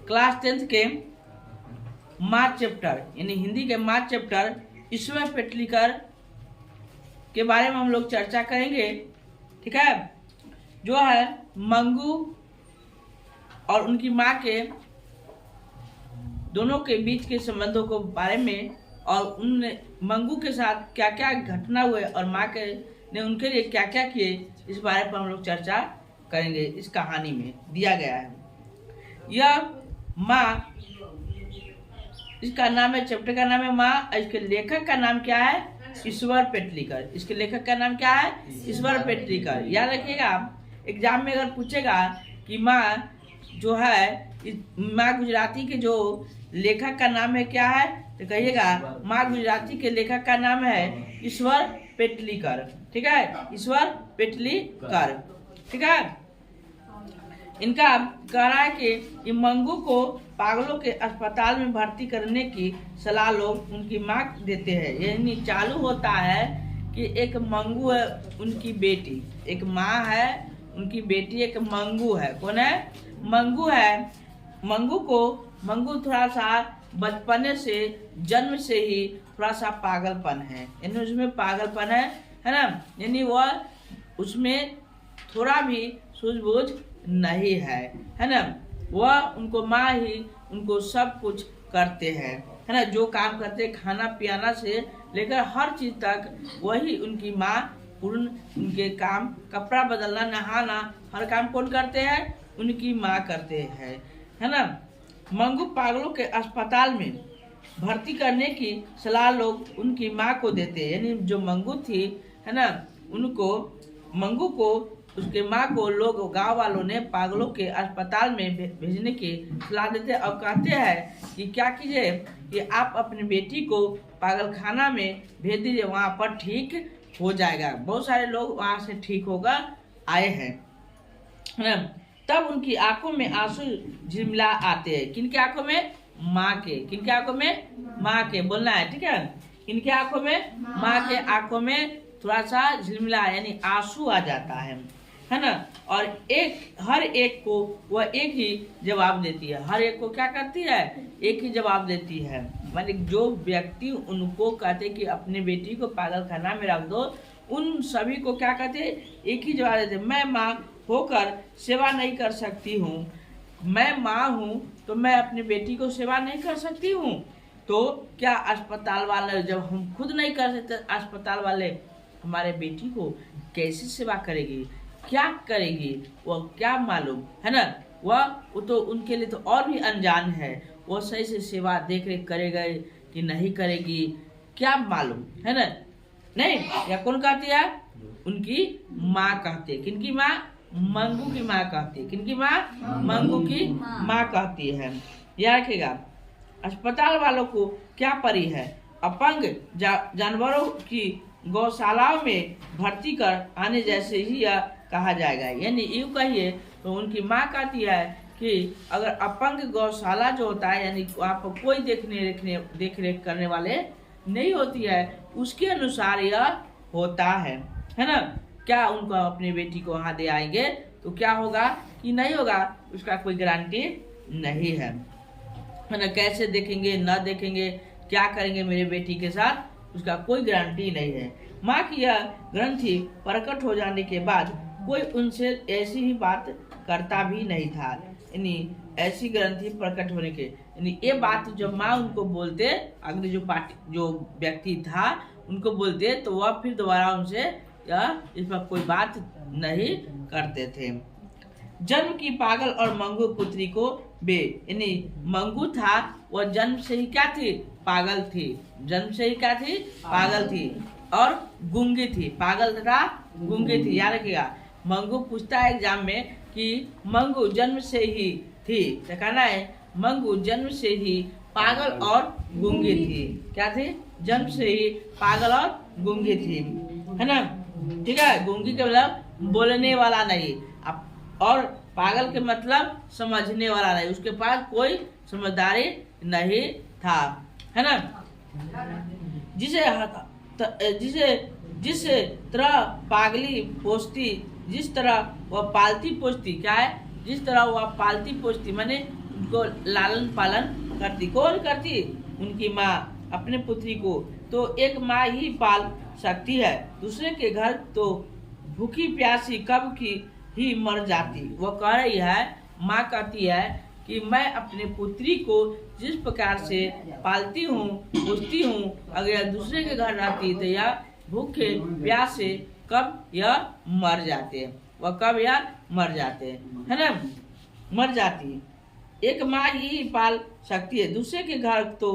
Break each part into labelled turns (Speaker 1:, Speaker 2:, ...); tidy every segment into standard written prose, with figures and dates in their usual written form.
Speaker 1: Class 10th के math chapter यानी हिंदी के मैथ चैप्टर ईश्वर पेटलीकर के बारे में हम लोग चर्चा करेंगे। ठीक है, जो है मंगू और उनकी माँ के दोनों के बीच के संबंधों को बारे में और उन मंगू के साथ क्या क्या घटना हुए और माँ के ने उनके लिए क्या क्या किए, इस बारे पर हम लोग चर्चा करेंगे। इस कहानी में दिया गया है। यह माँ, इसका नाम है, चैप्टर का नाम है माँ। इसके लेखक का नाम क्या है? ईश्वर पेटलीकर। इसके लेखक का नाम क्या है? ईश्वर पेटलीकर। याद रखिएगा, एग्जाम में अगर पूछेगा कि माँ जो है, माँ गुजराती के जो लेखक का नाम है क्या है, तो कहिएगा माँ गुजराती के लेखक का नाम है ईश्वर पेटलीकर। ठीक है, ईश्वर पेटलीकर। ठीक है, इनका कहना है कि मंगू को पागलों के अस्पताल में भर्ती करने की सलाह लोग उनकी माँ देते हैं। यानी चालू होता है कि एक मंगू है, उनकी बेटी, एक माँ है, उनकी बेटी एक मंगू है। कौन है? मंगू है। मंगू थोड़ा सा बचपने से, जन्म से ही थोड़ा सा पागलपन है, यानी उसमें पागलपन है ना, यानी वह उसमें थोड़ा भी सूझबूझ नहीं है ना। वह उनको माँ ही उनको सब कुछ करते हैं, है ना। जो काम करते, खाना पियाना से लेकर हर चीज तक वही उनकी माँ पूर्ण उनके काम, कपड़ा बदलना, नहाना, हर काम कौन करते हैं? उनकी माँ करते हैं, है ना। मंगू पागलों के अस्पताल में भर्ती करने की सलाह लोग उनकी माँ को देते हैं। यानी जो मंगू थी, है ना, मंगू को, उसके माँ को लोग, गांव वालों ने पागलों के अस्पताल में भेजने की सलाह देते और कहते हैं कि क्या कीजिए कि आप अपनी बेटी को पागल खाना में भेज दीजिए, वहाँ पर ठीक हो जाएगा। बहुत सारे लोग वहाँ से ठीक होकर आए हैं, है ना। तब उनकी आंखों में आंसू झिलमिला आते हैं। किनकी आंखों में? माँ के। किनके आंखों में? माँ के। बोलना है, ठीक है। इनके आंखों में, माँ के आंखों में थोड़ा सा झिलमिला यानी आंसू आ जाता है ना। और हर एक को वह एक ही जवाब देती है। हर एक को क्या करती है? एक ही जवाब देती है। माने जो व्यक्ति उनको कहते कि अपने बेटी को पागल खाना में रख दो, उन सभी को क्या कहते? एक ही जवाब देते, मैं माँ होकर सेवा नहीं कर सकती हूँ। मैं माँ हूँ तो मैं अपनी बेटी को सेवा नहीं कर सकती हूँ। तो क्या अस्पताल वाले, जब हम खुद नहीं कर सकते, अस्पताल वाले हमारे बेटी को कैसे सेवा करेगी, क्या करेगी, वो क्या मालूम, है ना। वह तो उनके लिए तो और भी अनजान है। वो सही से सेवा देख रेख करेगा कि नहीं करेगी, क्या मालूम, है ना। नहीं, या कौन कहती है? उनकी माँ कहती है। किनकी माँ? मंगू की माँ कहती है। किनकी माँ? मंगू की माँ कहती है। याद रखिएगा, अस्पताल वालों को क्या परी है? अपंग जानवरों की गौशालाओं में भर्ती कर आने जैसे ही यह कहा जाएगा। यानी यूँ कहिए तो उनकी माँ कहती है कि अगर अपंग गौशाला जो होता है, यानी वहाँ पर कोई देख रेख करने वाले नहीं होती है, उसके अनुसार यह होता है ना। क्या उनको अपनी बेटी को वहाँ दे आएंगे तो क्या होगा कि नहीं होगा, उसका कोई गारंटी नहीं है ना। कैसे देखेंगे, न देखेंगे, क्या करेंगे मेरे बेटी के साथ, उसका कोई गारंटी नहीं है। माँ की यह ग्रंथि प्रकट हो जाने के बाद कोई उनसे ऐसी ही बात करता भी नहीं था। यानी ऐसी ग्रंथि प्रकट होने के, यानी ये बात जब माँ उनको बोलते, अगले जो व्यक्ति था उनको बोलते, तो वह फिर दोबारा उनसे इस पर कोई बात नहीं करते थे। जन्म की पागल और मंगू पुत्री को यानी मंगू था, वह जन्म से ही क्या थी? पागल थी। जन्म से ही क्या थी? पागल थी और गूंगी थी। पागल तथा गूंगी थी। याद रखिएगा, मंगू पूछता है एग्जाम में कि मंगू जन्म से ही थी, तो कहना है मंगू जन्म से ही पागल और गूंगी थी। क्या थी? जन्म से ही पागल और गूंगी थी, है ना। ठीक है, गूंगी के मतलब बोलने वाला नहीं, और पागल के मतलब समझने वाला नहीं, उसके पास कोई समझदारी नहीं था, है ना। जिस तरह पागली पोसती, जिस तरह वह पालती पोसती, क्या है? जिस तरह वह पालती पोसती, माने उनको लालन पालन करती। कौन करती? उनकी माँ अपने पुत्री को। तो एक माँ ही पाल सकती है, दूसरे के घर तो भूखी प्यासी कब की ही मर जाती। वो कह रही है, माँ कहती है कि मैं अपने पुत्री को जिस प्रकार से पालती हूँ पूछती हूँ, अगर दूसरे के घर रहती तो यह भूखे प्यासे कब यह मर जाते। वह कब यह मर जाते, है ना, मर जाती। एक माँ ही पाल सकती है, दूसरे के घर तो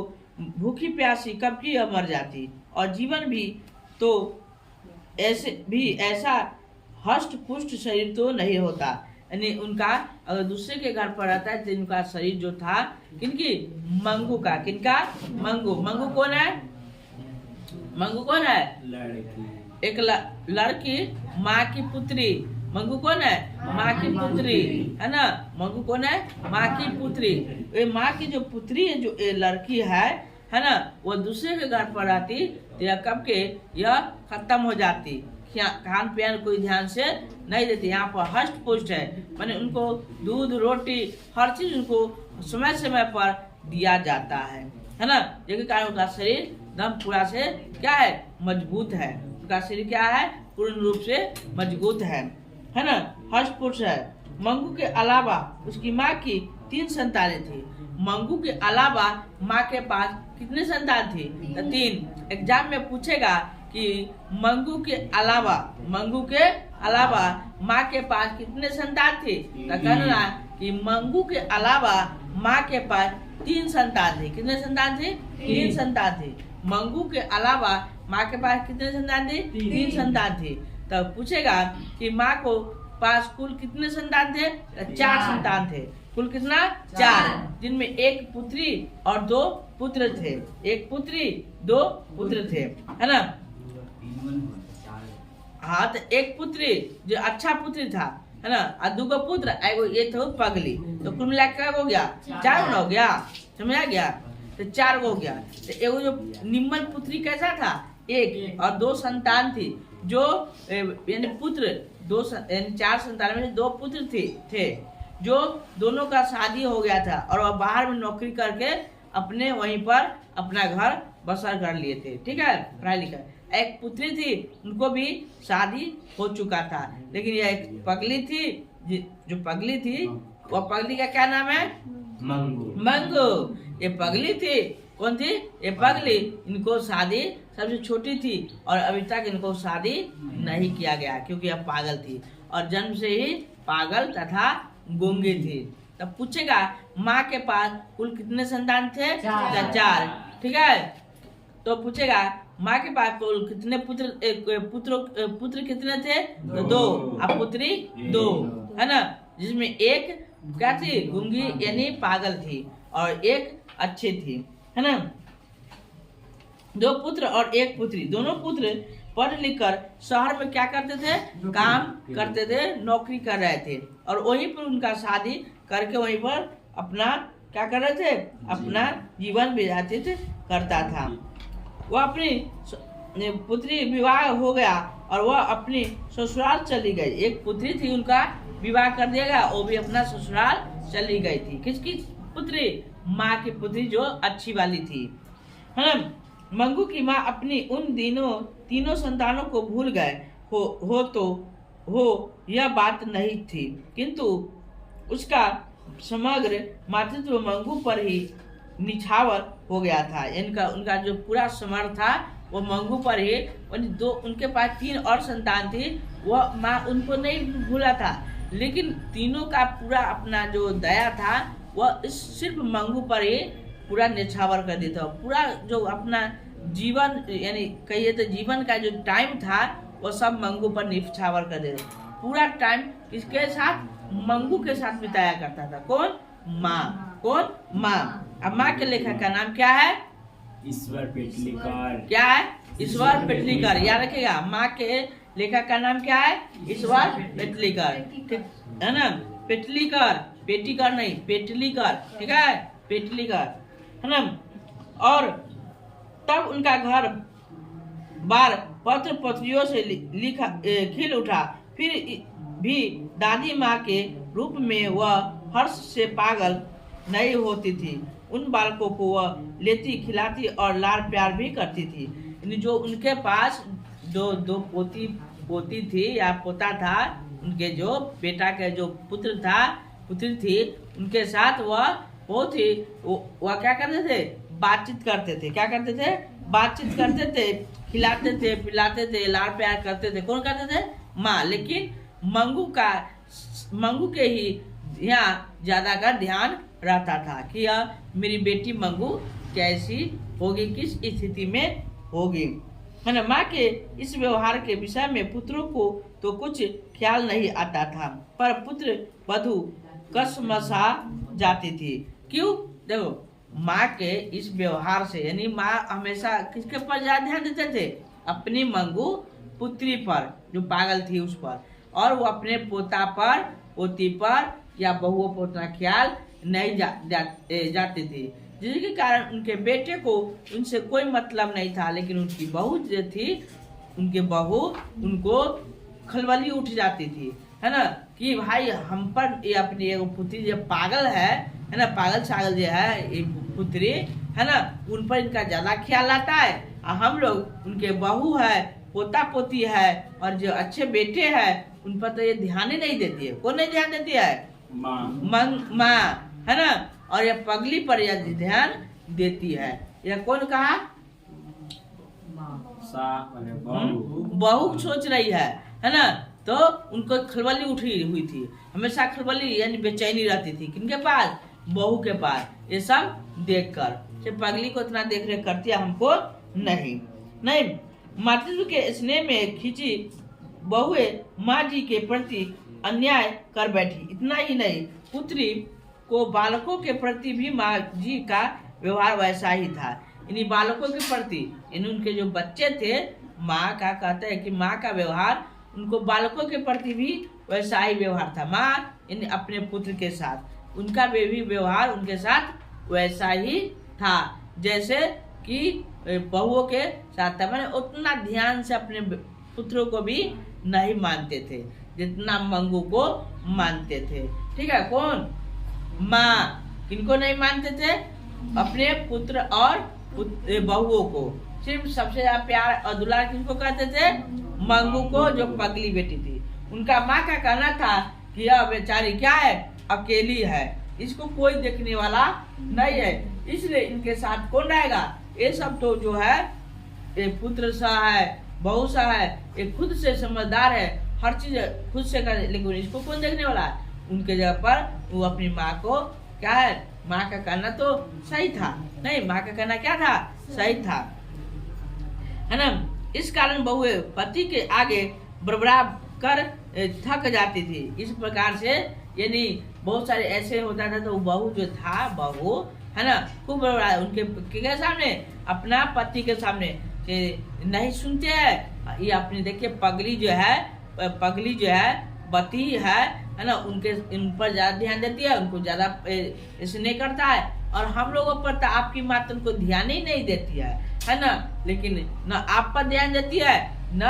Speaker 1: भूखी प्यासी कब की यह मर जाती। और जीवन भी तो ऐसा हष्ट पुष्ट शरीर तो नहीं होता। यानी उनका अगर दूसरे के घर पर रहता है तो इनका शरीर जो था किनकी? मंगू का। किनका? मंगू। मंगू कौन है? मंगू कौन है? एक लड़की, माँ की पुत्री। मंगू कौन है? माँ की पुत्री, है ना। मंगू कौन है? माँ की पुत्री। ये माँ की जो पुत्री है, जो ये लड़की है ना, वो दूसरे के घर पर आती तो यह कब के यह खत्म हो जाती। खान पियान कोई ध्यान से नहीं देती। यहाँ पर हष्ट पुष्ट है, माने उनको दूध रोटी हर चीज उनको समय समय पर दिया जाता है ना। जिसके कारण उनका शरीर एकदम पूरा से क्या है? मजबूत है। उनका शरीर क्या है? पूर्ण रूप से मजबूत है ना, हष्ट पुष्ट है। मंगू के अलावा उसकी माँ की 3 संतानें थी। मंगू के अलावा माँ के पास कितने संतान थी? तो 3। एग्जाम में पूछेगा कि मंगू के अलावा माँ के पास कितने संतान थे, तो कहना कि मंगू के अलावा माँ के पास 3 संतान थे। कितने संतान थे? 3 संतान थे। मंगू के अलावा माँ के पास कितने संतान थे? 3 संतान थे। तब पूछेगा कि माँ को पास कुल कितने संतान थे? 4 संतान थे। कुल कितना? 4, जिनमें 1 पुत्री और 2 पुत्र थे। 1 पुत्री 2 पुत्र थे, है ना। हाँ, तो 1 पुत्री जो अच्छा पुत्री था, है ना, और 2 पुत्र, एगो ये तो पगली। तो कुल मिला क्या हो गया? 4 हो गया। समझा गया? तो 4 हो गया। तो एगो जो निम्न पुत्री कैसा था? 1 और 2 संतान थी, जो यानी पुत्र 2 यानी 4 संतान में 2 पुत्र थे जो दोनों का शादी हो गया था और वह बाहर में नौकरी करके अपने वहीं पर अपना घर बसर कर लिए थे। ठीक है, पढ़ाई लिखाई। एक पुत्री थी, उनको भी शादी हो चुका था, लेकिन यह एक पगली थी। जो पगली थी, वह पगली का क्या नाम है? मंगू। ये पगली थी। कौन थी? ये पगली। इनको शादी सबसे छोटी थी और अभी तक इनको शादी नहीं किया गया, क्योंकि यह पागल थी और जन्म से ही पागल तथा गूंगी थी। तब पूछेगा माँ के पास कुल कितने संतान थे? 4। ठीक है, तो पूछेगा माँ के पास कुल कितने पुत्र कितने थे? तो 2 और पुत्री 2, है ना, जिसमें 1 क्या थी? गूंगी यानी पागल थी और 1 अच्छी थी, है ना। 2 पुत्र और 1 पुत्री। दोनों पुत्र पढ़ लिख कर शहर में क्या करते थे? काम करते थे, नौकरी कर रहे थे और वहीं पर उनका शादी करके वहीं पर अपना क्या कर रहे थे? अपना जीवन बिताते थे, करता था। वह अपनी पुत्री विवाह हो गया और वह अपनी ससुराल चली गई। 1 पुत्री थी, उनका विवाह कर दिया गया, वो भी अपना ससुराल चली गई थी। किसकी पुत्री? माँ की पुत्री जो अच्छी वाली थी, है ना। मंगू की माँ अपनी उन तीनों संतानों को भूल गए हो यह बात नहीं थी, किंतु उसका समग्र मातृत्व मंगू पर ही निछावर हो गया था। उनका जो पूरा समर्थ था वो मंगू पर ही। उनके पास 3 और संतान थी, वह माँ उनको नहीं भूला था, लेकिन तीनों का पूरा अपना जो दया था वह सिर्फ मंगू पर ही पूरा निछावर कर देता। पूरा जो अपना जीवन यानी कहिए तो जीवन का जो टाइम था वो सब मंगू पर निछावर कर देता। पूरा टाइम किसके साथ? मंगू के साथ बिताया करता था। कौन? माँ। कौन? माँ। अब माँ के लेखक का नाम क्या है?
Speaker 2: ईश्वर पेटलीकर।
Speaker 1: क्या है? ईश्वर पेटलीकर। याद रखिएगा, माँ के लेखक का नाम क्या है? ईश्वर पेटलीकर, ठीक है ना। पेटलीकर, पेटीकर नहीं, पेटलीकर, ठीक है, पेटलीकर, है ना। और तब उनका घर बार पत्र पत्रियों से खिल उठा। फिर भी दादी माँ के रूप में वह हर्ष से पागल नहीं होती थी। उन बालकों को वह लेती खिलाती और लाड़ प्यार भी करती थी। यानी जो उनके पास दो पोती थी या पोता था, उनके जो बेटा के जो पुत्र था पुत्री थी, उनके साथ वह वह क्या करते थे, बातचीत करते थे। क्या करते थे, बातचीत करते थे, खिलाते थे, पिलाते थे, लाड़ प्यार करते थे। कौन करते थे, माँ। लेकिन मंगू के ही यहाँ ज्यादा का ध्यान रहता था कि यह मेरी बेटी मंगू कैसी होगी, किस स्थिति में होगी, है ना। माँ के इस व्यवहार के विषय में पुत्रों को तो कुछ ख्याल नहीं आता था, पर पुत्र वधु कसमसा जाती थी। क्यों, देखो माँ के इस व्यवहार से, यानी माँ हमेशा किसके पर ज्यादा ध्यान देते थे, अपनी मंगू पुत्री पर जो पागल थी उस पर, और वो अपने पोता पर पोती पर या बहुओं पर उतना ख्याल नहीं जाती थी, जिसके कारण उनके बेटे को उनसे कोई मतलब नहीं था। लेकिन उनकी बहू जो थी, उनके बहू उनको खलबली उठ जाती थी, है ना, कि भाई हम पर ये अपनी एक पुत्री जो पागल है ना, पागल सागल जो है ये पुत्री, है ना, उन पर इनका ज्यादा ख्याल आता है। और हम लोग उनके बहू है, पोता पोती है, और जो अच्छे बेटे हैं उन पर तो ये ध्यान ही नहीं देती है। कौन नहीं ध्यान देती है, माँ, है ना। और ये पगली पर यह ध्यान देती है। यह कौन कहा, बहू सोच रही है ना। तो उनको खलबली उठी हुई थी, हमेशा खलबली यानी बेचैनी रहती थी, किनके पास, बहू के पास। ये सब देखकर ये पगली को इतना देख रेख करती है, हमको नहीं। मातृत्व के स्नेह में खींची बहुए माँ जी के प्रति अन्याय कर बैठी। इतना ही नहीं, पुत्री को बालकों के प्रति भी माँ जी का व्यवहार वैसा ही था। इन्हीं बालकों के प्रति, इन उनके जो बच्चे थे, माँ का कहते हैं कि माँ का व्यवहार उनको बालकों के प्रति भी वैसा ही व्यवहार था। माँ इन अपने पुत्र के साथ, उनका भी व्यवहार उनके साथ वैसा ही था जैसे कि बहुओं के साथ था। मैंने उतना ध्यान से अपने पुत्रों को भी नहीं मानते थे जितना मंगू को मानते थे। ठीक है, कौन, माँ। किनको नहीं मानते थे, अपने पुत्र और बहुओं को। सिर्फ सबसे ज्यादा प्यार और दुलार किसको कहते थे, मंगू को, जो पगली बेटी थी। उनका माँ का कहना था कि यह बेचारी क्या है, अकेली है, इसको कोई देखने वाला नहीं है, इसलिए इनके साथ कौन रहेगा। ये सब तो जो है ये पुत्र सा है, बहू सा है, ये खुद से समझदार है, हर चीज खुद से करे, लेकिन इसको कौन देखने वाला है। उनके जगह पर वो अपनी माँ को क्या है, माँ का कहना तो सही था, नहीं, माँ का कहना क्या था, सही था, है ना। इस कारण बहुए पति के आगे बड़बड़ा कर थक जाती थी। इस प्रकार से यानी बहुत सारे ऐसे होता था, तो बहू जो था, बहू है ना, खूब बड़बड़ा उनके सामने, अपना पति के सामने कि नहीं सुनते हैं। ये अपनी देखिए पगली जो है बती है ना, उनके इन पर ज्यादा ध्यान देती है, उनको ज्यादा स्नेह करता है। और हम लोगों पर तो आपकी माँ तुमको ध्यान ही नहीं देती है ना, लेकिन न आप पर ध्यान देती है न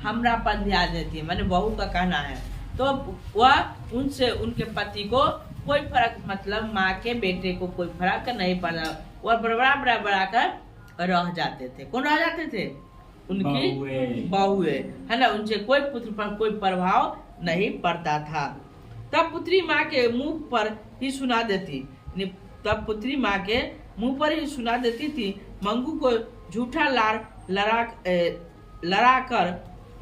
Speaker 1: हमरा पर ध्यान देती है, मैंने बहू का कहना है। तो वह उनसे उनके पति को कोई फर्क, मतलब माँ के बेटे को कोई फर्क नहीं पड़ा, वह बड़ा कर रह जाते थे। कौन रह जाते थे, उनकी बहुए, है ना, उनसे कोई पुत्र पर कोई प्रभाव नहीं पड़ता था। तब पुत्री माँ के मुंह पर ही सुना देती थी, मंगू को झूठा लड़ा कर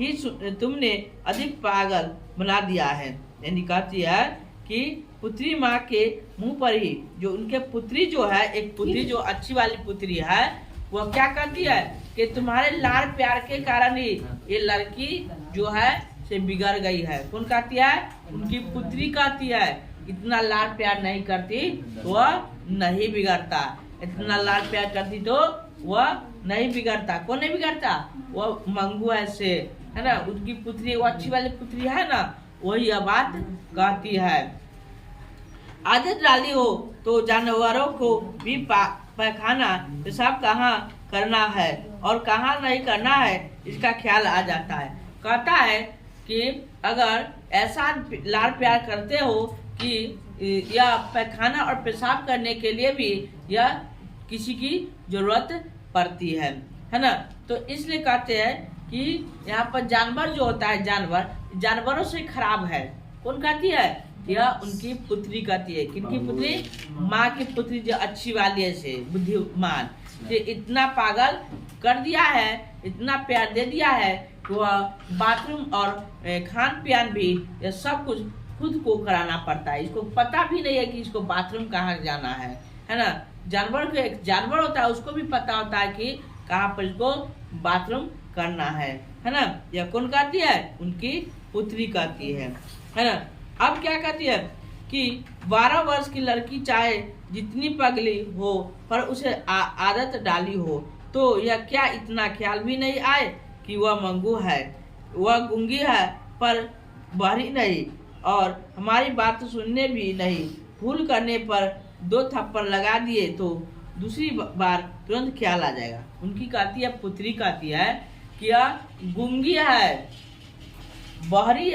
Speaker 1: ही तुमने अधिक पागल बना दिया है। यानी कहती है कि पुत्री माँ के मुंह पर ही, जो उनके पुत्री जो है, एक पुत्री जो अच्छी वाली पुत्री है, वह क्या कहती है कि तुम्हारे लाड़ प्यार के कारण ही ये लड़की जो है से बिगड़ गई है। कौन कहती है, उनकी पुत्री कहती है, इतना लाड़ प्यार नहीं करती वह नहीं बिगड़ता, इतना लाड़ प्यार करती तो वह नहीं बिगड़ता। कौन नहीं बिगड़ता, वह मंगू ऐसे, है ना, उसकी पुत्री वो अच्छी वाली पुत्री है ना, वही यह बात कहती है। आदत डाली हो तो जानवरों को भी पैखाना पेशाब कहाँ करना है और कहाँ नहीं करना है इसका ख्याल आ जाता है। कहता है कि अगर ऐसा लाड़ प्यार करते हो कि या पैखाना और पेशाब करने के लिए भी यह किसी की जरूरत पड़ती है ना। तो इसलिए कहते हैं कि यहाँ पर जानवर जो होता है, जानवरों से खराब है। कौन कहती है? यह उनकी पुत्री कहती है। किनकी पुत्री? माँ की पुत्री, जो अच्छी वाली है, से बुद्धिमान, जो इतना पागल कर दिया है, इतना प्यार दे दिया है कि वह बाथरूम और खान पियान भी यह सब कुछ खुद को कराना पड़ता है। इसको पता भी नहीं है कि इसको बाथरूम कहाँ जाना है ना। जानवर को, एक जानवर होता है, उसको भी पता होता है कि कहाँ पर इसको बाथरूम करना है ना। यह कौन कहती है? उनकी पुत्री कहती है ना। अब क्या कहती है कि 12 वर्ष की लड़की चाहे जितनी पगली हो पर उसे आदत डाली हो तो यह क्या इतना ख्याल भी नहीं आए कि वह मंगू है, वह गूंगी है पर बहरी नहीं, और हमारी बात सुनने भी नहीं। भूल करने पर 2 थप्पड़ लगा दिए तो दूसरी बार तुरंत ख्याल आ जाएगा। उनकी कहती है, पुत्री कहती है कि यह गूंगी है, बहरी,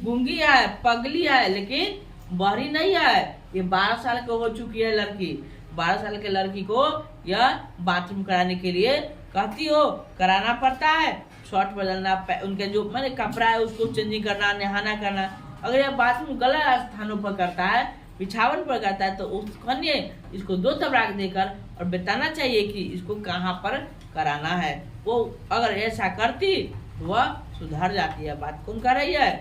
Speaker 1: गूंगी है, पगली है, लेकिन बहरी नहीं है। ये 12 साल की हो चुकी है लड़की। 12 साल के लड़की को यह बाथरूम कराने के लिए कहती हो, कराना पड़ता है। शर्ट बदलना, उनके जो मैंने कपड़ा है उसको चेंजिंग करना, नहाना करना। अगर यह बाथरूम गलत स्थानों पर करता है, बिछावन पर करता है, तो उस कन्या इसको 2 तबराक देकर और बताना चाहिए कि इसको कहाँ पर कराना है। वो अगर ऐसा करती तो वह सुधर जाती है। बात कौन कर रही है?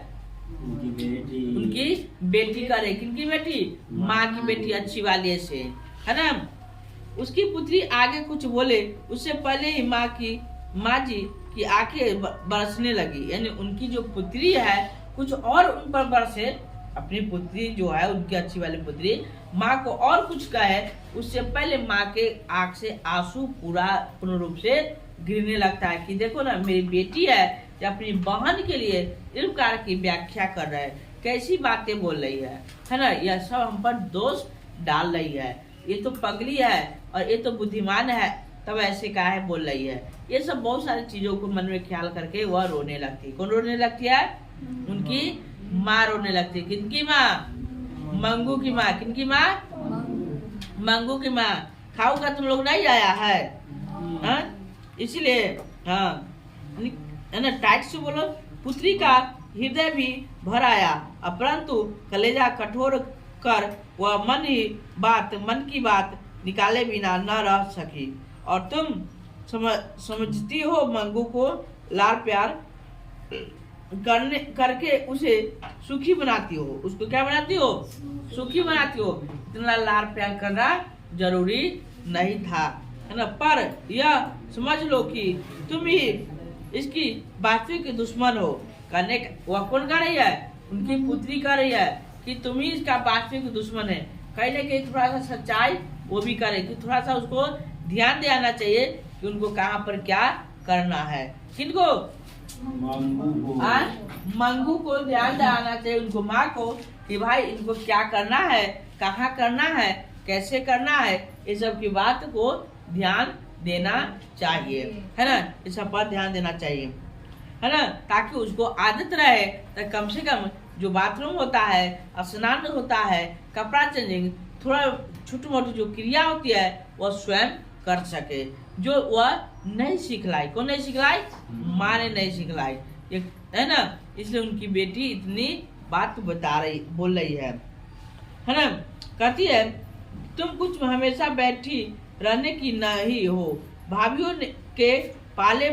Speaker 1: उनकी बेटी करे। किनकी बेटी? माँ की बेटी, अच्छी वाली से, है ना। उसकी पुत्री आगे कुछ बोले उससे पहले ही माँ जी की आंखें बरसने लगी। यानी उनकी जो पुत्री है कुछ और उन पर बरसे। अपनी पुत्री जो है, उनकी अच्छी वाली पुत्री, माँ को और कुछ कहे उससे पहले माँ के आंख से आंसू पूर्ण रूप से गिरने लगता है कि देखो ना, मेरी बेटी है जो अपनी बहन के लिए इस प्रकार की व्याख्या कर रहा है, कैसी बातें बोल रही है ना। यह सब हम पर दोष डाल रही है। ये तो पगली है और ये तो बुद्धिमान है, तब ऐसे काहे बोल रही है। ये सब बहुत सारी चीजों को मन में ख्याल करके वह रोने लगती है। कौन रोने लगती है? उनकी माँ रोने लगती है। किनकी माँ? मंगू की माँ। किनकी माँ? मंगू की माँ। खाऊ का तुम लोग नहीं आया है, हाँ? इसलिए हाँ, है ना, टाइट से बोलो। पुत्री का हृदय भी भर आया, परंतु कलेजा कठोर कर वह मन की बात निकाले बिना न रह सकी। और तुम समझती हो मंगू को लाड़ प्यार करके उसे सुखी बनाती हो। उसको क्या बनाती हो? सुखी बनाती हो। इतना लाड़ प्यार करना जरूरी नहीं था, है ना। पर यह समझ लो कि तुम ही इसकी वास्तविक दुश्मन हो। करने वह कौन कर रही है? उनकी पुत्री कर रही है कि तुम ही इसका वास्तविक दुश्मन है। कहीं ना कहीं थोड़ा सा सच्चाई वो भी करे कि थोड़ा सा उसको ध्यान देना चाहिए कि उनको कहाँ पर क्या करना है। किनको? मंगू को ध्यान दिलाना चाहिए, उनको माँ को, कि भाई इनको क्या करना है, कहाँ करना है, कैसे करना है, इस सब की बात को ध्यान देना चाहिए, है ना। इस सब पर ध्यान देना चाहिए, है ना, ताकि उसको आदत रहे। तो कम से कम जो बाथरूम होता है, स्नान होता है, कपड़ा चेंजिंग, थोड़ा छोटी मोटी जो क्रिया होती है वह स्वयं कर सके, जो वह नहीं सिखलाई। कौन नहीं सिखलाई? माँ ने नहीं सिखलाई, है ना। इसलिए उनकी बेटी इतनी बात बोल रही है ना। कहती है तुम कुछ हमेशा बैठी रहने की नहीं हो, भाभीियों के पाले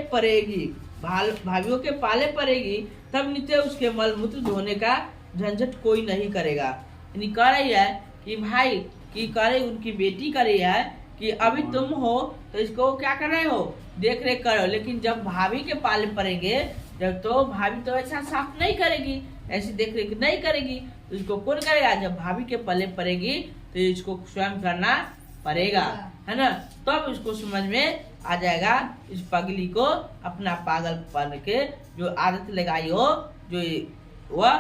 Speaker 1: पड़ेगी, तब नित्य उसके मलमूत्र धोने का झंझट कोई नहीं करेगा। यानी कह रही है कि भाई की करे, उनकी बेटी कर रही है कि अभी तुम हो तो इसको क्या कर रहे हो, देख रेख करो, लेकिन जब भाभी के पाले पड़ेंगे, जब तो भाभी तो ऐसा साफ नहीं करेगी, ऐसी देख रेख नहीं करेगी, तो इसको कौन करेगा? जब भाभी के पले पड़ेगी तो इसको स्वयं करना पड़ेगा, है ना। तब इसको समझ में आ जाएगा इस पगली को अपना पागलपन के जो आदत लगाई हो, जो वह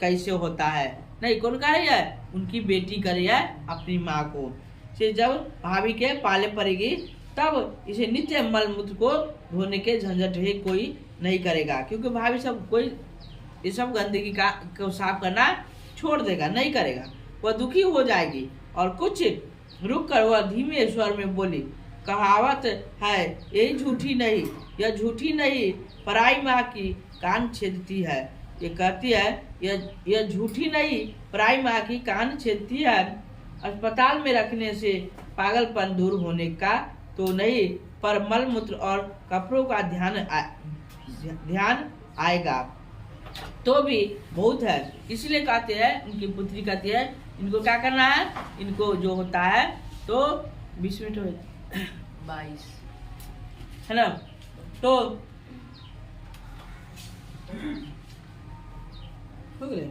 Speaker 1: कैसे होता है। नहीं, कौन कर रही है? उनकी बेटी कर रही है अपनी माँ को। से जब भाभी के पाले पड़ेगी तब इसे नित्य मलमूत्र को धोने के झंझट ही कोई नहीं करेगा, क्योंकि भाभी सब कोई ये सब गंदगी को साफ करना छोड़ देगा, नहीं करेगा। वह दुखी हो जाएगी। और कुछ रुक कर वह धीमे स्वर में बोली, कहावत है यही झूठी नहीं, यह झूठी नहीं पराई माँ की कान छेदती है। ये कहती है यह झूठी नहीं पराई माँ की कान छेदती है। अस्पताल में रखने से पागलपन दूर होने का तो नहीं, पर मल मूत्र और कपड़ों का ध्यान आएगा तो भी बहुत है। इसलिए कहते हैं, उनकी पुत्री कहती है इनको क्या करना है, इनको जो होता है तो 20 मिनट हो
Speaker 3: 22
Speaker 1: है ना, तो हो गए।